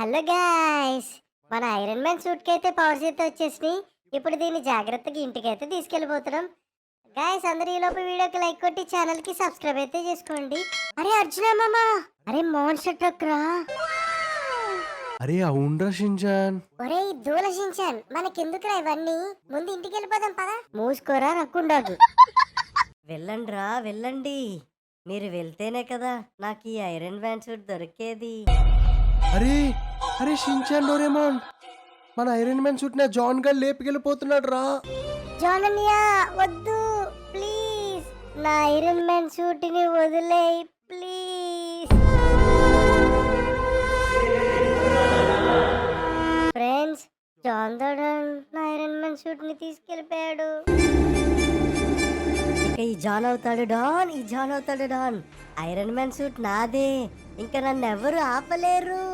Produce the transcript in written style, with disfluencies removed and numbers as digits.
Hello guys, మన iron man suit కి అయితే పవర్స్ అయితే వచ్చేసినాయి. ఇప్పుడు దీన్ని జాగ్రత్తగా ఇంటికైతే తీసుకెళ్ళిపోతున్నాం. గాయ్స్, అందరూ ఈ లోపు వీడియోకి లైక్ కొట్టి ఛానల్ కి సబ్స్క్రైబ్ అయితే చేసుకోండి. అరే అర్జున మామ, అరే మాన్స్టర్ ట్రక్ రా. అరే అవునరా షించాన్. ఒరే దూలశించాన్, మనకెందుకురా ఇవన్నీ? ముందు ఇంటికి వెళ్ళిపోదాం పదా. మూసుకోరా రక్కుండాదు. వెళ్ళండ్రా వెళ్ళండి. మీరు వెళ్తేనే కదా నాకు ఈ ఐరన్ మ్యాన్ సూట్ దొరికేది. అరే అరే షించాన్ డోరేమాన్, మన ఐరన్ మ్యాన్ సూట్ నా జాన్ గా లేపుకెళ్ళిపోతున్నాడు రా. జాన్ అన్నయ్య వద్దు ప్లీజ్, నా ఐరన్ మ్యాన్ సూట్ ని వదిలేయ్ ప్లీజ్. ఫ్రెండ్స్, జాన్ దొడన్ నా ఐరన్ మ్యాన్ సూట్ ని తీసుకెళ్ళిపోయాడు. ఇక ఈ జాన్ అవుతాడు డాన్, ఈ జాన్ అవుతాడు డాన్. ఐరన్ మ్యాన్ సూట్ నాదే, ఇంకా నన్ను ఎవరు ఆపలేరు.